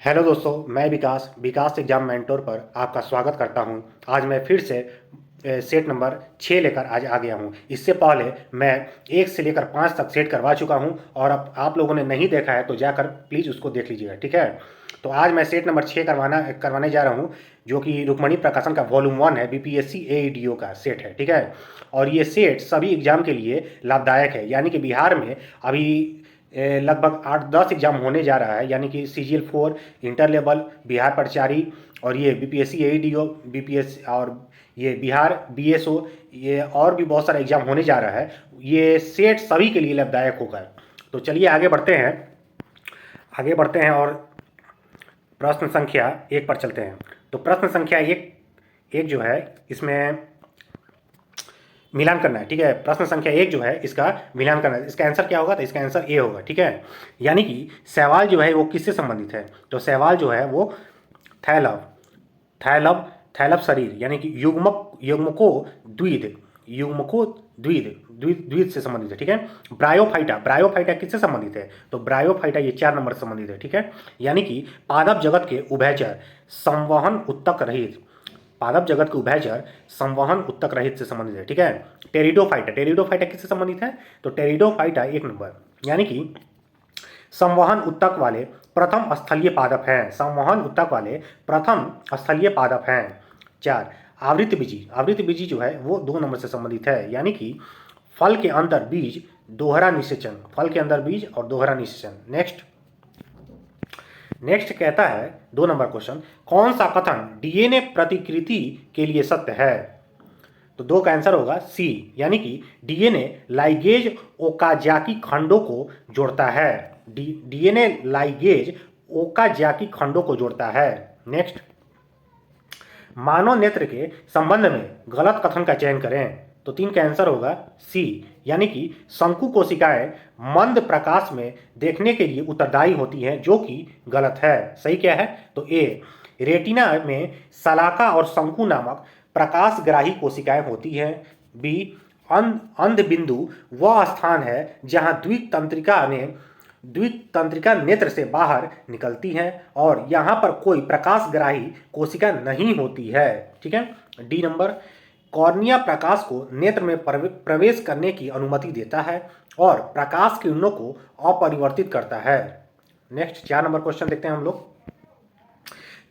Hello दोस्तों, मैं विकास exam mentor पर आपका स्वागत करता हूं। आज मैं फिर से सेट नंबर 6 लेकर आज आ गया हूं। इससे पहले मैं 1 से लेकर 5 तक सेट करवा चुका हूं और अब आप लोगों ने नहीं देखा है तो जाकर प्लीज़ उसको देख लीजिएगा, ठीक है। तो आज मैं सेट नंबर 6 करवाने जा रहा हूं, जो कि रुक्मणी प्रकाशन का वॉल्यूम 1 है, बीपीएससी एईडीओ का सेट है, ठीक है। और ये सेट सभी एग्जाम के लिए लाभदायक है, यानी कि बिहार में अभी लगभग 8-10 एग्जाम होने जा रहा है, यानी कि CGL 4, इंटर लेवल, बिहार परिचारी और ये बीपीएससी एईडीओ, बीपीएस और ये बिहार बीएसओ, ये और भी बहुत सारा एग्जाम होने जा रहा है। ये सेट सभी के लिए लाभदायक होगा। तो चलिए आगे बढ़ते हैं और प्रश्न संख्या 1 पर चलते हैं। तो प्रश्न संख्या एक जो है, इसमें मिलान करना है, ठीक है। प्रश्न संख्या 1 जो है, इसका मिलान करना है। इसका आंसर क्या होगा? तो इसका आंसर ए होगा, ठीक है। यानी कि सवाल जो है वो किससे संबंधित है? तो सवाल जो है वो थैलव थैलव थैलव शरीर, यानी कि युग्मको द्विध से संबंधित है, ठीक है। ब्रायोफाइटा किससे संबंधित है? तो ब्रायोफाइटा ये 4 नंबर से संबंधित है, ठीक है। यानी कि पादप जगत के उभयचर संवहन उत्तक रहित से संबंधित है, ठीक है। टेरिडोफाइटा किससे संबंधित है? तो टेरिडोफाइटा 1 नंबर, यानी कि संवहन उत्तक वाले प्रथम स्थलीय पादप हैं। 4, आवृत्त बीजी जो है वो 2 नंबर से संबंधित है, यानी कि फल के अंदर बीज और दोहरा निषेचन। नेक्स्ट कहता है 2 नंबर क्वेश्चन, कौन सा कथन डीएनए प्रतिकृति के लिए सत्य है? तो 2 का आंसर होगा सी, यानी कि डीएनए लाइगेज ओकाजाकी खंडों को जोड़ता है। डीएनए लाइगेज ओकाजाकी खंडों को जोड़ता है। नेक्स्ट, मानव नेत्र के संबंध में गलत कथन का चयन करें। तो 3 का आंसर होगा सी, यानी कि शंकु कोशिकाएं मंद प्रकाश में देखने के लिए उत्तरदायी होती हैं, जो कि गलत है। सही क्या है? तो ए, रेटिना में शलाका और शंकु नामक प्रकाशग्राही कोशिकाएं होती हैं। बी, अंध बिंदु वह स्थान है जहां द्वित तंत्रिका नेत्र से बाहर निकलती हैं और यहां पर कोई प्रकाशग्राही कोशिका नहीं होती है, ठीक है। डी नंबर, कॉर्निया प्रकाश को नेत्र में प्रवेश करने की अनुमति देता है और प्रकाश किरणों को अपरिवर्तित करता है। नेक्स्ट 4 नंबर क्वेश्चन देखते हैं हम लोग।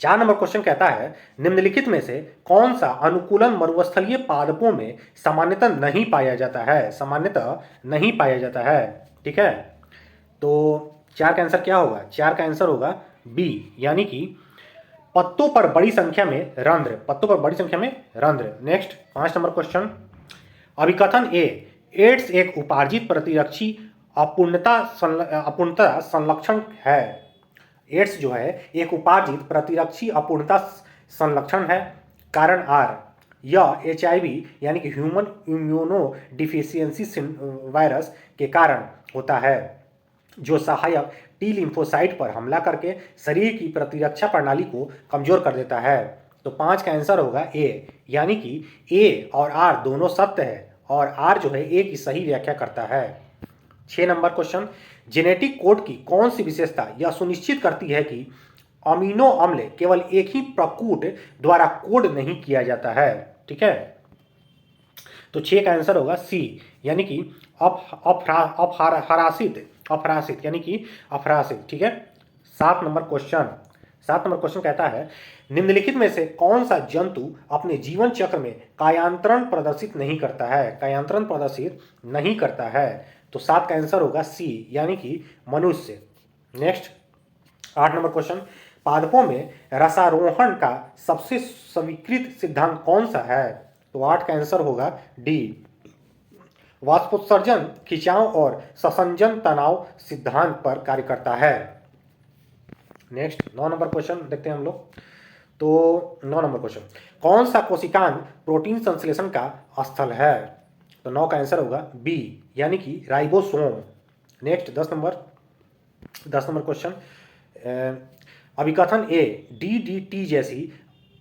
4 नंबर क्वेश्चन कहता है, निम्नलिखित में से कौन सा अनुकूलन मरुस्थलीय पादपों में सामान्यतः नहीं पाया जाता है, ठीक है। तो 4 का आंसर क्या होगा? 4 का आंसर होगा बी, यानी कि पत्तों पर बड़ी संख्या में रंध्र। नेक्स्ट 5 नंबर क्वेश्चन, अभिकथन ए, एड्स एक उपार्जित प्रतिरक्षी अपूर्णता संलक्षण है। एड्स जो है एक उपार्जित प्रतिरक्षी अपूर्णता संलक्षण है। कारण आर, यह HIV यानी कि ह्यूमन इम्यूनो डिफिशियंसी वायरस के कारण होता है, जो सहायक टी लिम्फोसाइट पर हमला करके शरीर की प्रतिरक्षा प्रणाली को कमजोर कर देता है। तो 5 का आंसर होगा ए, यानी कि ए और आर दोनों सत्य है और आर जो है ए की सही व्याख्या करता है। 6 नंबर क्वेश्चन, जेनेटिक कोड की कौन सी विशेषता यह सुनिश्चित करती है कि अमीनो अम्ल केवल एक ही प्रकूट द्वारा कोड नहीं किया जाता है, ठीक है। तो 6 का आंसर होगा सी, यानी कि अपरासित यानी कि अपरासित, ठीक है। 7 नंबर क्वेश्चन कहता है, निम्नलिखित में से कौन सा जंतु अपने जीवन चक्र में कायांतरण प्रदर्शित नहीं करता है? तो 7 का आंसर होगा सी, यानी कि मनुष्य। नेक्स्ट 8 नंबर क्वेश्चन, पादपों में रसारोहण का सबसे स्वीकृत सिद्धांत कौन सा है? तो 8 का आंसर होगा डी, वाष्पोत्सर्जन खिंचाव और ससंजन तनाव सिद्धांत पर कार्य करता है। नेक्स्ट 9 नंबर क्वेश्चन देखते हैं हम लोग। तो 9 नंबर क्वेश्चन, कौन सा कोशिकांग प्रोटीन संश्लेषण का स्थल है? तो 9 का आंसर होगा बी, यानी कि राइबोसोम। नेक्स्ट 10 नंबर क्वेश्चन, अभिकथन ए,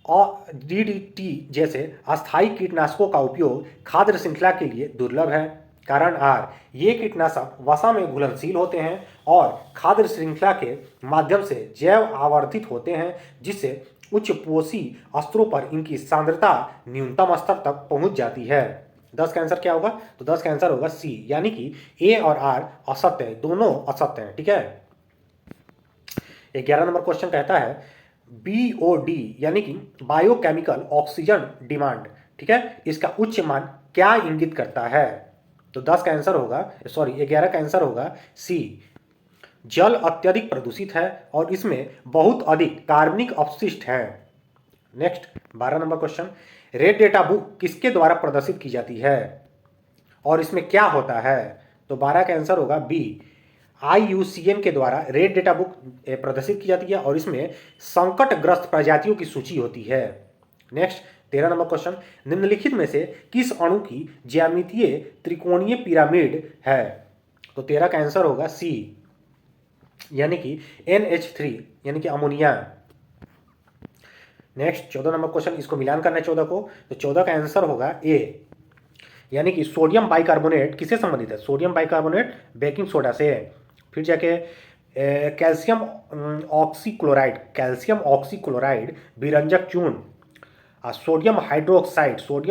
DDT जैसे अस्थायी कीटनाशकों का उपयोग खाद्य श्रृंखला के लिए दुर्लभ है। कारण आर, ये कीटनाशक वसा में घुलनशील होते हैं और खाद्य श्रृंखला के माध्यम से जैव आवर्धित होते हैं, जिससे उच्च पोषी स्तरों पर इनकी सांद्रता न्यूनतम स्तर तक पहुंच जाती है। 10 का आंसर क्या होगा? तो 10 का आंसर होगा सी, यानी कि ए और आर असत्य है, दोनों असत्य हैं। ठीक है। 11 नंबर क्वेश्चन कहता है BOD यानी कि बायोकेमिकल ऑक्सीजन डिमांड, ठीक है, इसका उच्च मान क्या इंगित करता है? तो 10 का आंसर होगा, सॉरी 11 का आंसर होगा सी, जल अत्यधिक प्रदूषित है और इसमें बहुत अधिक कार्बनिक अपशिष्ट है। Next 12 number question, red data book किसके द्वारा प्रदर्शित की जाती है और इसमें क्या होता है? तो 12 का आंसर होगा बी, IUCN के द्वारा रेड डेटा बुक प्रदर्शित की जाती है और इसमें संकटग्रस्त प्रजातियों की सूची होती है। नेक्स्ट 13 नंबर क्वेश्चन, निम्नलिखित में से किस अणु की ज्यामितीय त्रिकोणीय पिरामिड है? तो 13 का आंसर होगा सी, यानी कि NH3 यानी कि अमोनिया। नेक्स्ट 14 नंबर क्वेश्चन, इसको मिलान करना है 14 को, तो 14 का आंसर होगा ए, यानी कि सोडियम बाइकार्बोनेट किससे संबंधित है? सोडियम बाइकार्बोनेट बेकिंग सोडा से है। फिर जाके कैल्शियम ऑक्सीक्लोराइड विरंजक चूर्ण, sodium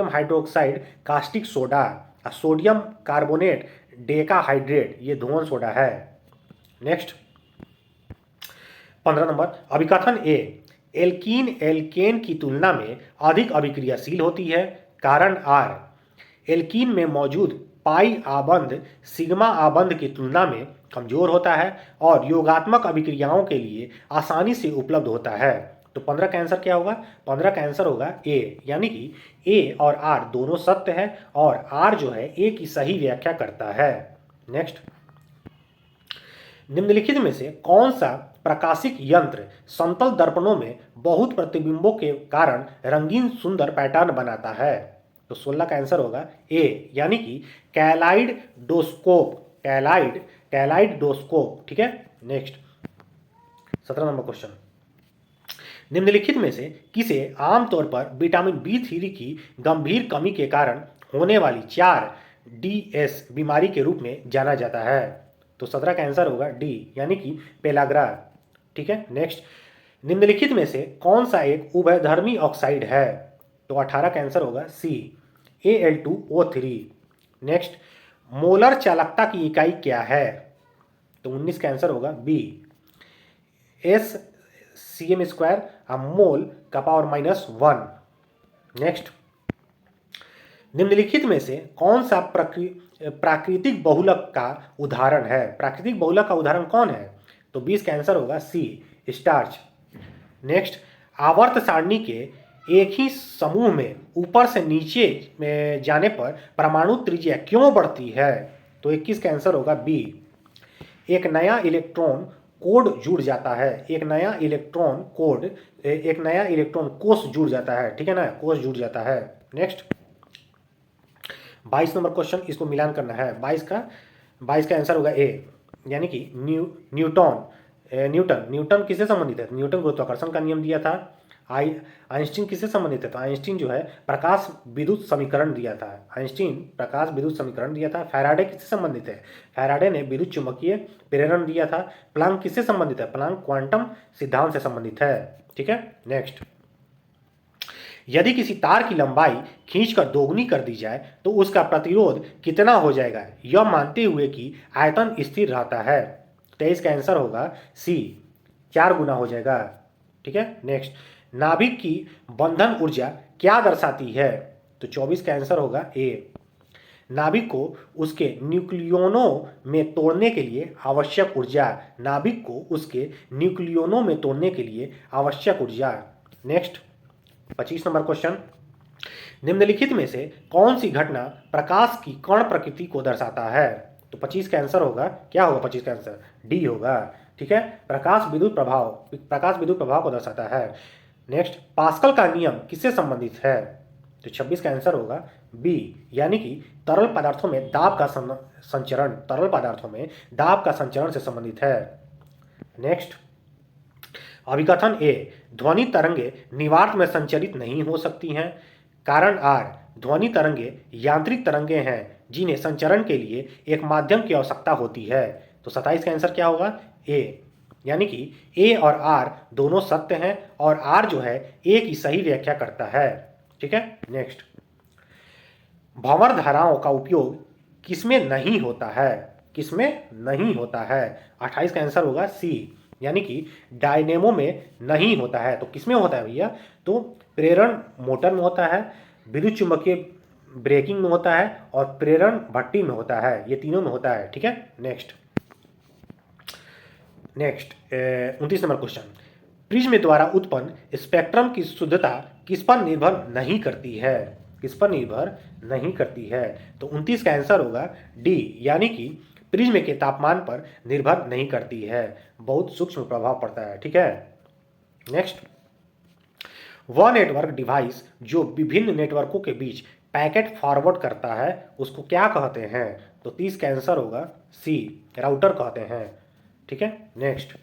hydroxide caustic soda, sodium carbonate decahydrate ये धुआं सोडा है। नेक्स्ट 15 नंबर, अभिकथन ए, एल्कीन एल्केन की तुलना में अधिक अभिक्रियाशील होती है, कारण आर, एल्कीन में मौजूद पाई आबंध सिग्मा आबंध की तुलना में कमजोर होता है और योगात्मक अभिक्रियाओं के लिए आसानी से उपलब्ध होता है। तो 15 का आंसर क्या होगा? 15 का आंसर होगा ए, यानी कि ए और आर दोनों सत्य है और आर जो है ए की सही व्याख्या करता है। नेक्स्ट, निम्नलिखित में से कौन सा प्रकाशिक यंत्र समतल दर्पणों में बहुत प्रतिबिंबों के कारण रंगीन सुंदर पैटर्न बनाता है? तो 16 का आंसर होगा ए, यानी कि कैलाइडोस्कोप। ठीक है। नेक्स्ट 17 नंबर क्वेश्चन, निम्नलिखित में से किसे आमतौर पर विटामिन B3 की गंभीर कमी के कारण होने वाली 4DS बीमारी के रूप में जाना जाता है? तो 17 का आंसर होगा डी, यानी कि पेलाग्रा। ठीक है। नेक्स्ट, निम्नलिखित में से कौन सा एक उभयधर्मी ऑक्साइड है? तो 18 का आंसर होगा सी, Al2O3। नेक्स्ट, मोलर चालकता की इकाई क्या है? तो 19 का आंसर होगा बी, SCm², मोल का पावर -1। नेक्स्ट, निम्नलिखित में से कौन सा प्राकृतिक बहुलक का उदाहरण है? प्राकृतिक बहुलक का उदाहरण कौन है? तो 20 का आंसर होगा सी, स्टार्च। नेक्स्ट, आवर्त सारणी के एक ही समूह में ऊपर से नीचे में जाने पर परमाणु त्रिज्या क्यों बढ़ती है? तो 21 का आंसर होगा बी, एक नया इलेक्ट्रॉन जुड़ जाता है, एक नया इलेक्ट्रॉन कोष जुड़ जाता है। ठीक है ना, कोष जुड़ जाता है। नेक्स्ट 22 नंबर क्वेश्चन, इसको मिलान करना है। 22 का आंसर होगा ए, यानी कि न्यूटन किससे संबंधित है? न्यूटन गुरुत्वाकर्षण का नियम दिया था। आइंस्टीन किससे संबंधित है? तो आइंस्टीन जो है प्रकाश विद्युत समीकरण दिया था। फैराडे किससे संबंधित है? फैराडे ने विद्युत चुंबकीय प्रेरण दिया था। प्लांक किससे संबंधित है? प्लांक क्वांटम सिद्धांत से संबंधित है। ठीक है। नेक्स्ट, यदि किसी तार की लंबाई खींचकर दोगुनी कर दी जाए तो उसका प्रतिरोध कितना हो जाएगा, यह मानते हुए कि आयतन स्थिर रहता है? 23 का आंसर होगा सी, 4 गुना हो जाएगा। ठीक है। नेक्स्ट, नाभिक की बंधन ऊर्जा क्या दर्शाती है? तो 24 का आंसर होगा ए, नाभिक को उसके न्यूक्लियोनों में तोड़ने के लिए आवश्यक ऊर्जा। नेक्स्ट 25 नंबर क्वेश्चन, निम्नलिखित में से कौन सी घटना प्रकाश की कण प्रकृति को दर्शाता है? तो 25 का आंसर होगा, क्या होगा 25 का आंसर? डी होगा। ठीक है, प्रकाश विद्युत प्रभाव को दर्शाता है। नेक्स्ट, पास्कल का नियम किससे संबंधित है? तो 26 का आंसर होगा बी, यानी कि तरल पदार्थों में दाब का संचरण से संबंधित है। नेक्स्ट, अभिकथन ए, ध्वनि तरंगे निवार्त में संचरित नहीं हो सकती हैं, कारण आर, ध्वनि तरंगे यांत्रिक तरंगे हैं जिन्हें संचरण के लिए एक माध्यम की आवश्यकता होती है। तो 27 का आंसर क्या होगा? ए, यानी कि ए और आर दोनों सत्य हैं और आर जो है ए की सही व्याख्या करता है। ठीक है, नेक्स्ट, भंवर धाराओं का उपयोग किसमें नहीं होता है? किसमें नहीं होता है? 28 का आंसर होगा सी, यानी कि डायनेमो में नहीं होता है। तो किसमें होता है भैया? तो प्रेरण मोटर में होता है, विद्युत चुंबकीय ब्रेकिंग में होता है और प्रेरण भट्टी में होता है। ये तीनों में होता है। ठीक है, नेक्स्ट 29 नंबर क्वेश्चन, प्रिज्म द्वारा उत्पन्न स्पेक्ट्रम की शुद्धता किस पर निर्भर नहीं करती है? किस पर निर्भर नहीं करती है? तो 29 का आंसर होगा डी, यानी कि प्रिज्म के तापमान पर निर्भर नहीं करती है, बहुत सूक्ष्म प्रभाव पड़ता है। ठीक है, नेक्स्ट, वह नेटवर्क डिवाइस जो विभिन्न नेटवर्कों के बीच पैकेट फॉरवर्ड करता है उसको क्या कहते हैं? तो 30 का आंसर होगा सी, राउटर कहते हैं। ठीक है, नेक्स्ट,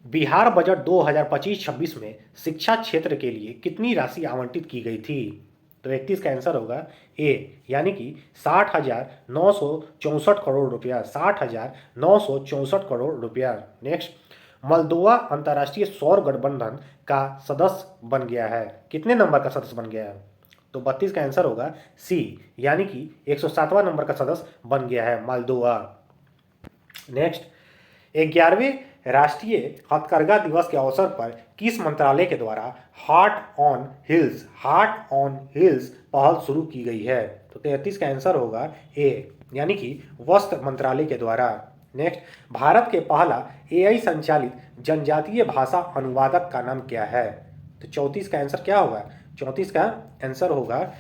बिहार बजट 2025-26 में शिक्षा क्षेत्र के लिए कितनी राशि आवंटित की गई थी? तो 31 का आंसर होगा ए, यानी कि 60,964 करोड़ रुपया, 60,964 करोड़ रुपया। नेक्स्ट, मोल्दोवा अंतर्राष्ट्रीय सौर गठबंधन का सदस्य बन गया है, कितने नंबर का सदस्य बन गया है? तो 32 का आंसर होगा सी, यानी कि 107वां नंबर का सदस्य बन गया है मोल्दोवा। नेक्स्ट, 11वें राष्ट्रीय हथकरघा दिवस के अवसर पर किस मंत्रालय के द्वारा हार्ट ऑन हिल्स पहल शुरू की गई है? तो 33 का आंसर होगा ए, यानी कि वस्त्र मंत्रालय के द्वारा। नेक्स्ट, भारत के पहला एआई संचालित जनजातीय भाषा अनुवादक का नाम क्या है? तो 34 का आंसर क्या होगा? 34 का आंसर होगा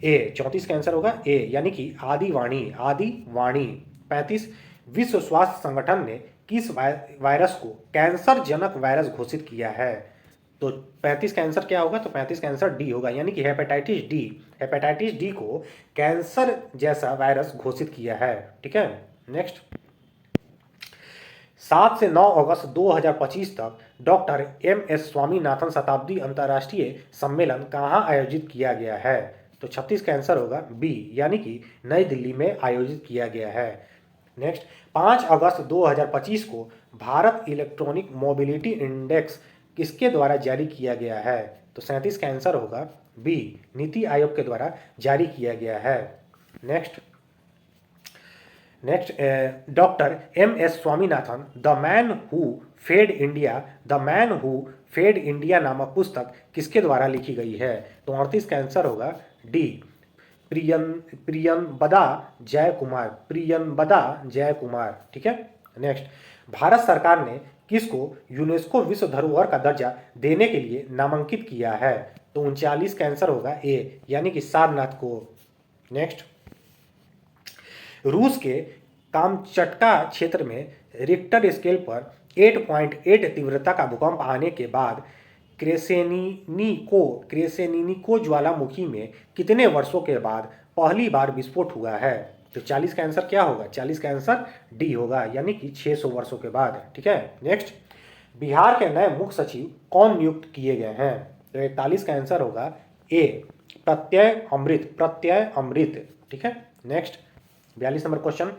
ए, 34 का आंसर होगा ए, यानी कि आदिवाणी। 35, विश्व स्वास्थ्य संगठन ने किस वायरस को कैंसर जनक वायरस घोषित किया है? तो 35 का आंसर क्या होगा? तो 35 का आंसर डी होगा, यानी कि हेपेटाइटिस डी। हेपेटाइटिस डी को कैंसर जैसा वायरस घोषित किया है। ठीक है, नेक्स्ट, 7 से 9 अगस्त 2025 तक डॉक्टर एम.एस. स्वामीनाथन शताब्दी अंतर्राष्ट्रीय सम्मेलन कहाँ आयोजित किया गया है? तो 36 का आंसर होगा बी, यानी कि नई दिल्ली में आयोजित किया गया है। नेक्स्ट, 5 अगस्त 2025 को भारत इलेक्ट्रॉनिक मोबिलिटी इंडेक्स किसके द्वारा जारी किया गया है? तो 37 का आंसर होगा बी, नीति आयोग के द्वारा जारी किया गया है। Next, doctor MS. Swaminathan the man who fed India नामक पुस्तक किसके द्वारा लिखी गई है? तो 38 का आंसर होगा डी, प्रियंबदा जय कुमार। ठीक है, नेक्स्ट, भारत सरकार ने किसको यूनेस्को विश्व धरोहर का दर्जा देने के लिए नामांकित किया है? तो 39 का आंसर होगा ए, यानी कि सारनाथ को। नेक्स्ट, रूस के कामचटका क्षेत्र में रिक्टर स्केल पर 8.8 तीव्रता का भूकंप आने के बाद क्रेसेनिको ज्वालामुखी में कितने वर्षों के बाद पहली बार विस्फोट हुआ है? तो 40 का आंसर क्या होगा? 40 का आंसर डी होगा, यानी कि 600 वर्षों के बाद। ठीक है, नेक्स्ट, बिहार के नए मुख्य सचिव कौन नियुक्त किए गए हैं? तो 41 का आंसर होगा ए, प्रत्यय अमृत। ठीक है, नेक्स्ट, 42 नंबर क्वेश्चन,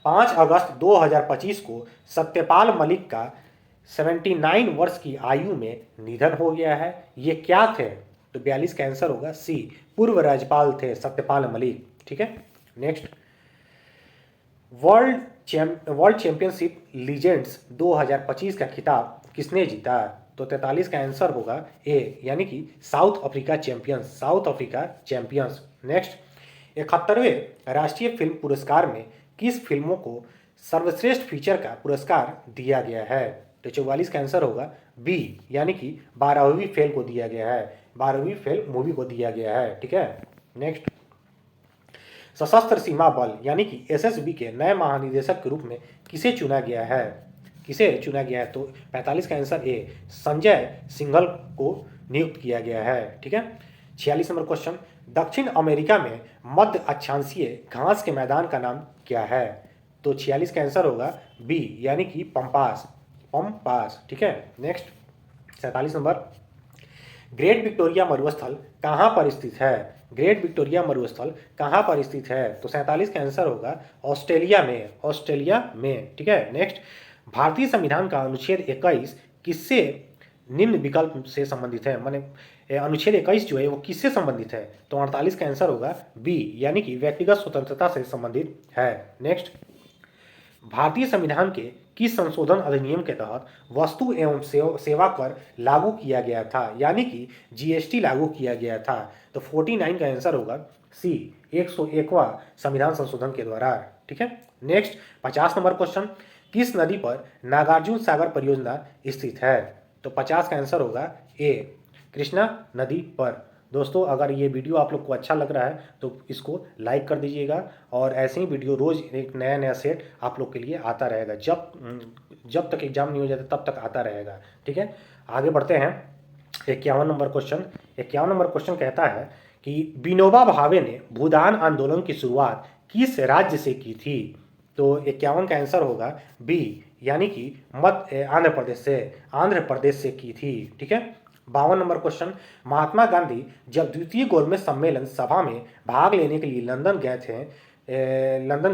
5 अगस्त 2025 को सत्यपाल मलिक का 79 वर्ष की आयु में निधन हो गया है, ये क्या थे? तो 42 का आंसर होगा सी, पूर्व राज्यपाल थे सत्यपाल मलिक। ठीक है, नेक्स्ट, वर्ल्ड चैंपियनशिप लीजेंड्स 2025 का खिताब किसने जीता? तो 43 का आंसर होगा ए, यानी कि साउथ अफ्रीका चैंपियंस। नेक्स्ट, 71वें राष्ट्रीय फिल्म पुरस्कार में किस फिल्मों को सर्वश्रेष्ठ फीचर का पुरस्कार दिया गया है? तो 44 का आंसर होगा बी, यानी कि 12वीं फेल को दिया गया है, 12वीं फेल मूवी को दिया गया है। ठीक है, नेक्स्ट, सशस्त्र सीमा बल यानी कि एसएसबी के नए महानिदेशक के रूप में किसे चुना गया है? तो 45 का आंसर ए, संजय सिंघल को नियुक्त किया गया है। ठीक है, 46 नंबर क्वेश्चन, दक्षिण अमेरिका में मध्य अक्षांशीय घास के मैदान का नाम क्या है? तो 46 का आंसर होगा बी, यानी कि पंपास। ठीक है, नेक्स्ट, 47 नंबर, ग्रेट विक्टोरिया मरुस्थल कहाँ पर स्थित है? ग्रेट विक्टोरिया मरुस्थल कहाँ पर स्थित है? तो 47 का आंसर होगा ऑस्ट्रेलिया में, ऑस्ट्रेलिया में। ठीक है, नेक्स्ट, भारतीय संविधान का अनुच्छेद 21 किससे निम्न विकल्प से संबंधित है? माने अनुच्छेद 21 जो है वो किससे संबंधित है? तो 48 का आंसर होगा बी, यानी कि व्यक्तिगत स्वतंत्रता से संबंधित है। नेक्स्ट, भारतीय संविधान के किस संशोधन अधिनियम के तहत वस्तु एवं सेवा कर लागू किया गया था, यानी कि जीएसटी लागू किया गया था? तो 49 का आंसर होगा सी, 101वां संविधान संशोधन के द्वारा। ठीक है, नेक्स्ट 50 नंबर क्वेश्चन, किस नदी पर नागार्जुन सागर परियोजना स्थित है? तो 50 का आंसर होगा ए, कृष्णा नदी पर। दोस्तों, अगर ये वीडियो आप लोग को अच्छा लग रहा है तो इसको लाइक कर दीजिएगा, और ऐसे ही वीडियो रोज़ एक नया नया सेट आप लोग के लिए आता रहेगा। जब तक एग्जाम नहीं हो जाता तब तक आता रहेगा। ठीक है, आगे बढ़ते हैं। 51 नंबर क्वेश्चन, 51 नंबर क्वेश्चन कहता है कि विनोबा भावे ने भूदान आंदोलन की शुरुआत किस राज्य से की थी? तो 51 का आंसर होगा बी, यानी कि आंध्र प्रदेश से, आंध्र प्रदेश से की थी। ठीक है, 52 नंबर क्वेश्चन, महात्मा गांधी जब द्वितीय गोलमेज सम्मेलन सभा में भाग लेने के लिए लंदन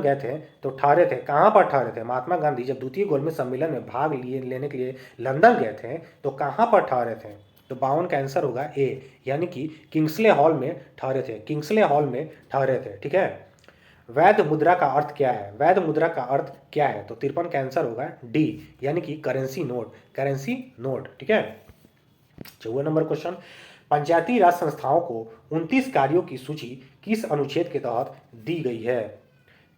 गए थे तो ठहरे थे, कहाँ पर ठहरे थे? महात्मा गांधी जब द्वितीय गोलमेज सम्मेलन में भाग लेने के लिए लंदन गए थे तो कहाँ पर ठहरे थे? तो 52 का आंसर होगा ए, यानी कि किंग्सले हॉल में ठहरे थे, किंग्सले हॉल में ठहरे थे। ठीक है, वैध मुद्रा का अर्थ क्या है? वैध मुद्रा का अर्थ क्या है? तो 53 का आंसर होगा डी, यानी कि करेंसी नोट, करेंसी नोट। ठीक है, 54 नंबर क्वेश्चन, पंचायती राज संस्थाओं को 29 कार्यों की सूची किस अनुच्छेद के तहत दी गई है?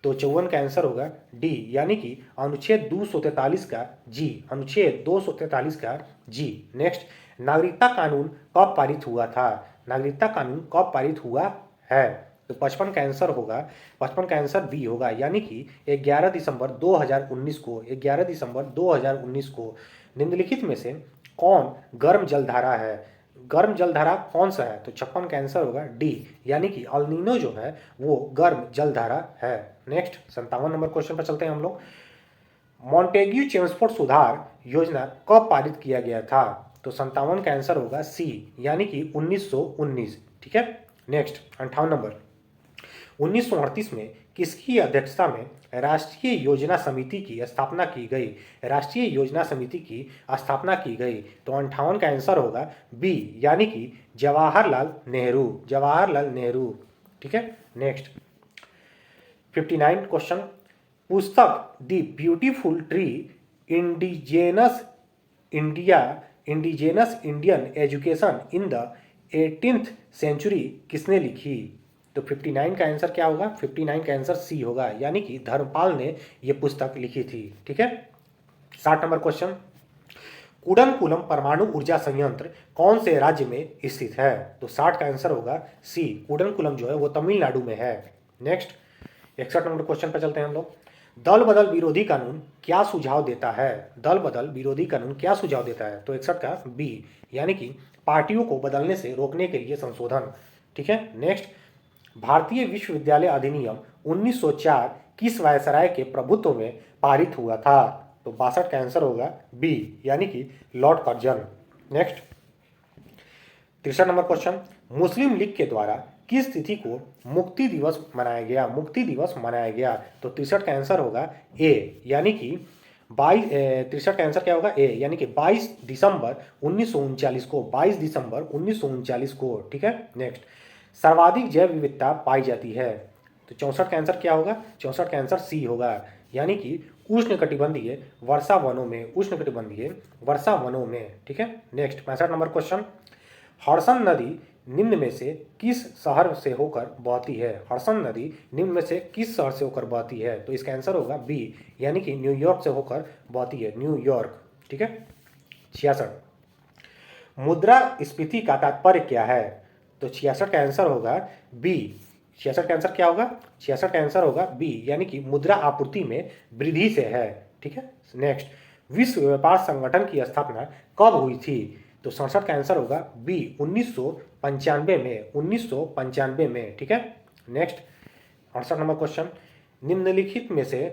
तो 54 का आंसर होगा डी, यानी कि अनुच्छेद 243 का जी, अनुच्छेद 243 का जी। नेक्स्ट, नागरिकता कानून कब पारित हुआ था? नागरिकता कानून कब पारित हुआ है? तो 55 का आंसर होगा, 55 का आंसर बी होगा, यानी कि 11 दिसंबर 2019 को, 11 दिसंबर 2019 को। निम्नलिखित में से कौन गर्म जलधारा है? गर्म जलधारा कौन सा है? तो 56 का आंसर होगा डी, यानी कि अल नीनो जो है वो गर्म जलधारा है। नेक्स्ट 57 नंबर क्वेश्चन पर चलते हैं हम लोग। मॉन्टेग्यू चेम्सफोर्ड सुधार योजना कब पारित किया गया था? तो 57 का आंसर होगा सी, यानी कि 1919। ठीक है, नेक्स्ट 58 नंबर, 1938 में किसकी अध्यक्षता में राष्ट्रीय योजना समिति की स्थापना की गई? राष्ट्रीय योजना समिति की स्थापना की गई। तो 58 का आंसर होगा बी, यानी कि जवाहरलाल नेहरू, जवाहरलाल नेहरू। ठीक है, नेक्स्ट 59 क्वेश्चन, पुस्तक the beautiful tree indigenous Indian education in the 18th century किसने लिखी? तो 59 का आंसर क्या होगा? 59 का आंसर सी होगा, यानी कि धर्मपाल ने यह पुस्तक लिखी थी। ठीक है, 60 नंबर क्वेश्चन, कुडनकुलम परमाणु ऊर्जा संयंत्र कौन से राज्य में स्थित है? तो 60 का आंसर होगा सी, कुडनकुलम जो है वो तमिलनाडु में है। नेक्स्ट 61 नंबर क्वेश्चन पर चलते हैं हम लोग। दल बदल विरोधी कानून क्या सुझाव देता है? दल बदल विरोधी कानून क्या सुझाव देता है? तो 61 का बी, यानी कि पार्टियों को बदलने से रोकने के लिए संशोधन। ठीक है, नेक्स्ट, भारतीय विश्वविद्यालय अधिनियम 1904 किस वायसराय के प्रभुत्व में पारित हुआ था? तो 62 का आंसर होगा बी, यानी कि lord Curzon. Next 63 number question, Muslim League के द्वारा किस तिथि को मुक्ति दिवस मनाया गया? मुक्ति दिवस मनाया गया। तो 63 का आंसर होगा ए, यानी कि 63 का आंसर क्या होगा? ए, यानी कि 22 दिसंबर 1939 को, 22 दिसंबर 1939 को। ठीक है, नेक्स्ट, सर्वाधिक जैव विविधता पाई जाती है। तो 64 का आंसर क्या होगा? 64 का आंसर सी होगा, यानी कि उष्णकटिबंधीय वर्षा वनों में, उष्णकटिबंधीय वर्षा वनों में। ठीक है, नेक्स्ट 65 नंबर क्वेश्चन, हडसन नदी निम्न में से किस शहर से होकर बहती है? हडसन नदी निम्न में से किस शहर से होकर बहती है? तो इसका आंसर होगा बी, यानी कि न्यूयॉर्क से होकर बहती है, न्यूयॉर्क। ठीक है, 66, मुद्रास्फीति का तात्पर्य क्या है? तो 66 का आंसर होगा बी, 66 का आंसर क्या होगा? 66 का आंसर होगा बी, यानी कि मुद्रा आपूर्ति में वृद्धि से है। ठीक है, नेक्स्ट, विश्व व्यापार संगठन की स्थापना कब हुई थी? तो 67 का आंसर होगा बी, 1995 में, 1995 में। ठीक है, नेक्स्ट 68 नंबर क्वेश्चन, निम्नलिखित में से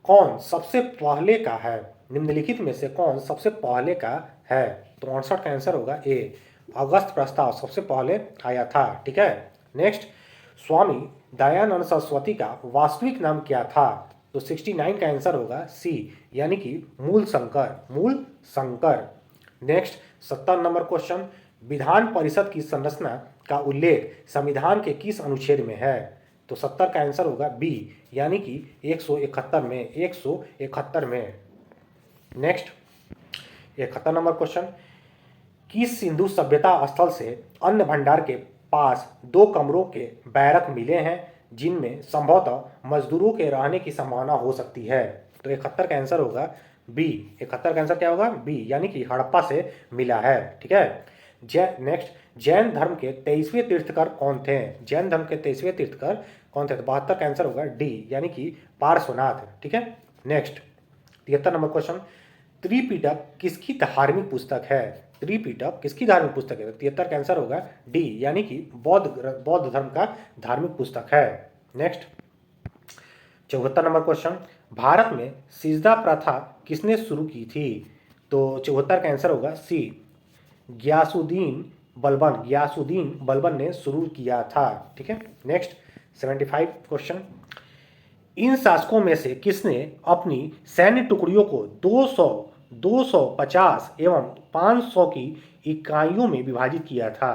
कौन सबसे पहले का है? निम्नलिखित में से कौन सबसे पहले का है? तो 68 का आंसर होगा ए, अगस्त प्रस्ताव सबसे पहले आया था। ठीक है, नेक्स्ट, स्वामी दयानंद सरस्वती का वास्तविक नाम क्या था? तो 69 का आंसर होगा सी, यानी कि मूल शंकर, मूल Shankar. Next 70 number question, Vidhan Parishad की संरचना का उल्लेख संविधान के किस अनुच्छेद में है? तो 70 का आंसर होगा बी, यानी कि 171 में, 171 में। नेक्स्ट 71 नंबर क्वेश्चन, किस सिंधु सभ्यता स्थल से अन्न भंडार के पास 2 कमरों के बैरक मिले हैं जिनमें संभवतः मजदूरों के रहने की संभावना हो सकती है? तो 71 का आंसर होगा बी, 71 का आंसर क्या होगा? बी, यानी कि हड़प्पा से मिला है। ठीक है। नेक्स्ट, जैन धर्म के 23वें तीर्थकर कौन थे? जैन धर्म के 23वें तीर्थकर कौन थे? तो 72 का आंसर होगा डी, यानी कि पार्श्वनाथ। ठीक है। नेक्स्ट 73 नंबर क्वेश्चन, त्रिपिटक किसकी धार्मिक पुस्तक है? त्रिपिटक किसकी धार्मिक पुस्तक है? 73 का आंसर होगा डी, यानी कि बौद्ध धर्म का धार्मिक पुस्तक है। नेक्स्ट 74 नंबर क्वेश्चन, भारत में सिजदा प्रथा किसने शुरू की थी? तो 74 का आंसर होगा सी, गियासुद्दीन बलबन ने शुरू किया था। ठीक है। नेक्स्ट 75 क्वेश्चन, इन शासकों में से किसने अपनी सैन्य टुकड़ियों को 200, 250 एवं 500 की इकाइयों में विभाजित किया था?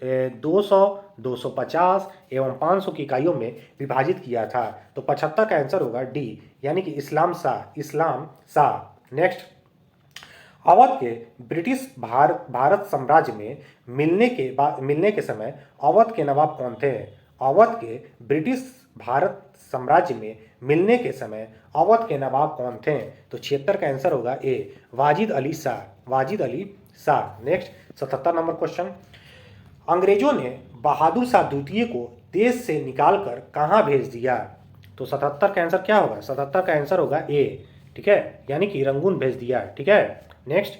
200, 250 एवं 500 की इकाइयों में विभाजित किया था। तो 75 का आंसर होगा डी, यानी कि इस्लाम शाह। नेक्स्ट, अवध के ब्रिटिश भारत साम्राज्य में मिलने के समय अवध के नवाब कौन थे? अवध के ब्रिटिश भारत साम्राज्य में मिलने के समय अवध के नवाब कौन थे? तो 76 का आंसर होगा A, Wajid Ali Shah. Next 77 number question, अंग्रेजों ने बहादुर शाह द्वितीय को देश से निकालकर कहां भेज दिया? तो 77 का आंसर क्या होगा? 77 का आंसर होगा ए। ठीक है, यानी कि रंगून भेज दिया। ठीक है। नेक्स्ट,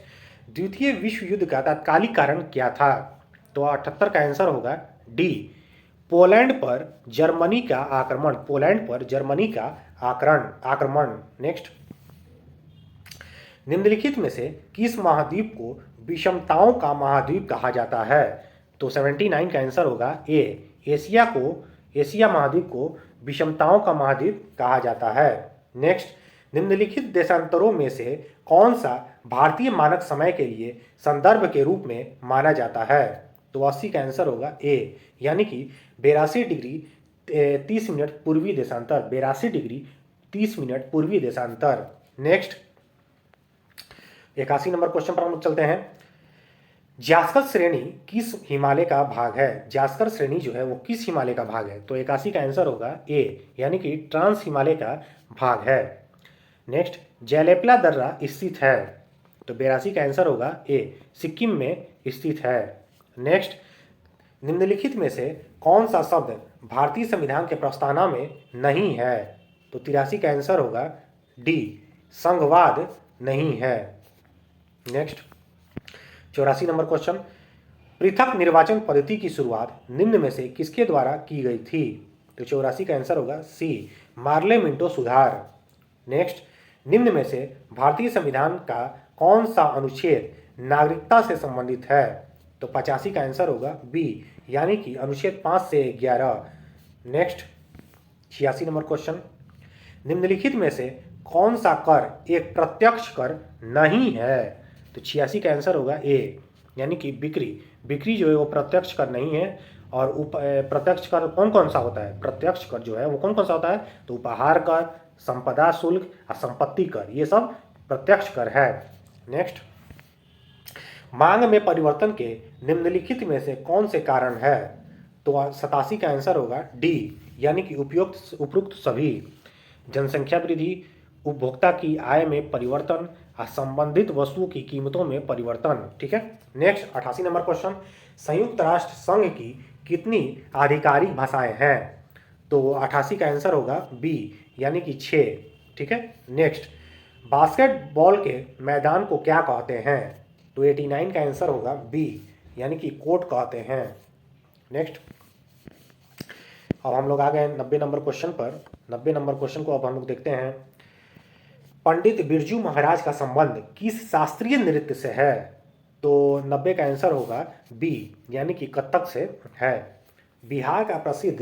द्वितीय विश्व युद्ध का तात्कालिक कारण क्या था? तो 78 का आंसर होगा डी, पोलैंड पर जर्मनी का आक्रमण। नेक्स्ट, निम्नलिखित में से किस महाद्वीप को विषमताओं का महाद्वीप कहा जाता है? तो 79 का आंसर होगा ए, एशिया महाद्वीप को विषमताओं का महाद्वीप कहा जाता है। नेक्स्ट, निम्नलिखित देशांतरों में से कौन सा भारतीय मानक समय के लिए संदर्भ के रूप में माना जाता है? तो 80 का आंसर होगा ए, यानी कि 82 डिग्री 30 मिनट पूर्वी देशांतर, 82 डिग्री 30 मिनट पूर्वी देशांतर। नेक्स्ट 81 नंबर क्वेश्चन पर हम लोग चलते हैं, जास्कर श्रेणी किस हिमालय का भाग है? जास्कर श्रेणी जो है वो किस हिमालय का भाग है? तो 81 का आंसर होगा ए, यानी कि ट्रांस हिमालय का भाग है। नेक्स्ट, जैलेपला दर्रा स्थित है? तो 82 का आंसर होगा ए, सिक्किम में स्थित है। नेक्स्ट, निम्नलिखित में से कौन सा शब्द भारतीय संविधान के प्रस्तावना में नहीं है? तो 83 का आंसर होगा डी, संघवाद नहीं है। नेक्स्ट 84 नंबर क्वेश्चन, पृथक निर्वाचन पद्धति की शुरुआत निम्न में से किसके द्वारा की गई थी? तो 84 का आंसर होगा सी, मार्ले मिंटो सुधार। नेक्स्ट, निम्न में से भारतीय संविधान का कौन सा अनुच्छेद नागरिकता से संबंधित है? तो 85 का आंसर होगा बी, यानी कि अनुच्छेद 5 से 11। नेक्स्ट 86 नंबर क्वेश्चन, निम्नलिखित में से कौन सा कर एक प्रत्यक्ष कर नहीं है? तो 86 का आंसर होगा ए, यानी कि बिक्री जो है वो प्रत्यक्ष कर नहीं है। और प्रत्यक्ष कर कौन कौन सा होता है? प्रत्यक्ष कर जो है वो कौन कौन सा होता है? तो उपहार कर, संपदा शुल्क और संपत्ति कर, ये सब प्रत्यक्ष कर है। नेक्स्ट, मांग में परिवर्तन के निम्नलिखित में से कौन से कारण है? तो 87 का आंसर होगा डी, यानी कि उपयुक्त सभी, जनसंख्या वृद्धि, उपभोक्ता की आय में परिवर्तन और संबंधित वस्तुओं की कीमतों में परिवर्तन। ठीक है। नेक्स्ट 88 नंबर क्वेश्चन, संयुक्त राष्ट्र संघ की कितनी आधिकारिक भाषाएं हैं? तो 88 का आंसर होगा बी, यानी कि 6। ठीक है। नेक्स्ट, बास्केटबॉल के मैदान को क्या कहते हैं? तो 89 का आंसर होगा बी, यानी कि कोर्ट कहते हैं। नेक्स्ट, अब हम लोग आ गए 90 नंबर क्वेश्चन पर। 90 नंबर क्वेश्चन को अब हम लोग देखते हैं, पंडित बिरजू महाराज का संबंध किस शास्त्रीय नृत्य से है? तो 90 का आंसर होगा बी, यानी कि कथक से है। बिहार का प्रसिद्ध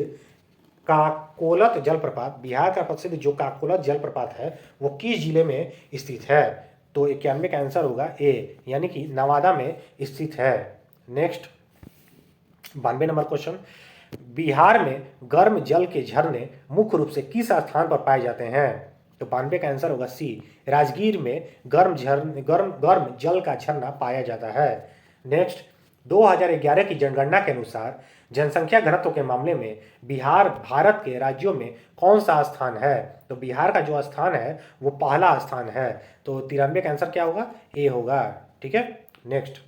काकोलत जलप्रपात, बिहार का प्रसिद्ध जो काकोलत जलप्रपात है वो किस जिले में स्थित है? तो 91 का आंसर होगा ए, यानी कि नवादा में स्थित है। नेक्स्ट 92 नंबर क्वेश्चन, बिहार में गर्म जल के झरने मुख्य रूप से किस स्थान पर पाए जाते हैं? तो 92 का आंसर होगा सी, राजगीर में गर्म जल का झरना पाया जाता है। नेक्स्ट 2011 की जनगणना के अनुसार जनसंख्या घनत्व के मामले में बिहार भारत के राज्यों में कौन सा स्थान है? तो बिहार का जो स्थान है वो पहला स्थान है। तो 93 का आंसर क्या होगा? ए होगा। ठीक है। नेक्स्ट,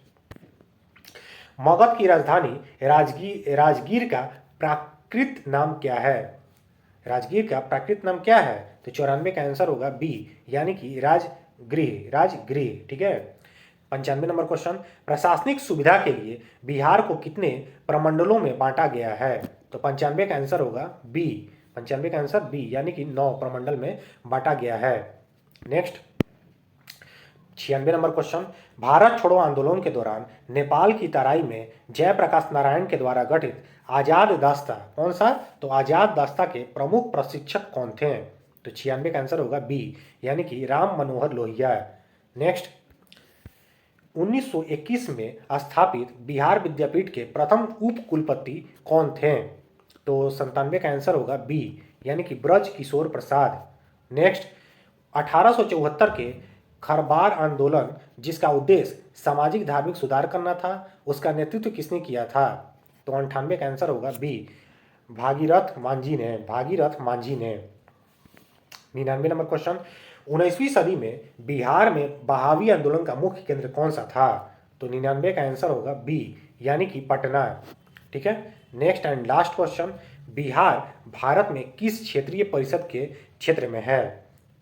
मगध की राजधानी राजगीर का प्राकृत नाम क्या है? राजगीर का प्राकृत नाम क्या है? तो 94 का आंसर होगा बी, यानी कि राजगृह। ठीक है। 95 नंबर क्वेश्चन, प्रशासनिक सुविधा के लिए बिहार को कितने प्रमंडलों में बांटा गया है? तो 95 का आंसर होगा बी, 95 का आंसर बी, यानी कि 9 प्रमंडल में बांटा गया है। नेक्स्ट 96 नंबर क्वेश्चन, भारत छोड़ो आंदोलन के दौरान नेपाल की तराई में जयप्रकाश नारायण के द्वारा गठित आजाद दस्ता कौन सा? तो आजाद दस्ता के प्रमुख प्रशिक्षक कौन थे? तो 96 का आंसर होगा बी, यानी कि राम मनोहर लोहिया। नेक्स्ट 1921 में स्थापित बिहार विद्यापीठ के प्रथम उप कुलपति कौन थे? तो 97 का आंसर होगा बी, यानी कि ब्रज किशोर प्रसाद। नेक्स्ट 1874 के खरबार आंदोलन जिसका उद्देश्य सामाजिक धार्मिक सुधार करना था, उसका नेतृत्व किसने किया था? तो 98 का आंसर होगा बी, भागीरथ मांझी ने। 99 नंबर क्वेश्चन, 19वीं सदी में बिहार में बहावी आंदोलन का मुख्य केंद्र कौन सा था? तो 99 का आंसर होगा बी, यानी कि पटना। ठीक है। Next and last question, Bihar Bharat में किस क्षेत्रीय परिषद के क्षेत्र में है?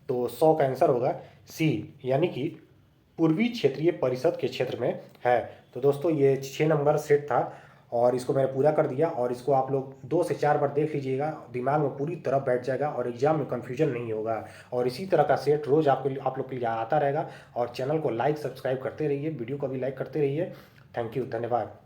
तो 100 का आंसर होगा सी, यानी कि पूर्वी क्षेत्रीय परिषद के क्षेत्र में है। तो दोस्तों ये 6 नंबर सेट था और इसको मैंने पूरा कर दिया, और इसको आप लोग 2 से 4 बार देख लीजिएगा, दिमाग में पूरी तरह बैठ जाएगा और एग्जाम में कन्फ्यूजन नहीं होगा। और इसी तरह का सेट रोज आप लोग के लिए आता रहेगा। और चैनल को लाइक सब्सक्राइब करते रहिए, वीडियो को भी लाइक करते रहिए। थैंक यू, धन्यवाद।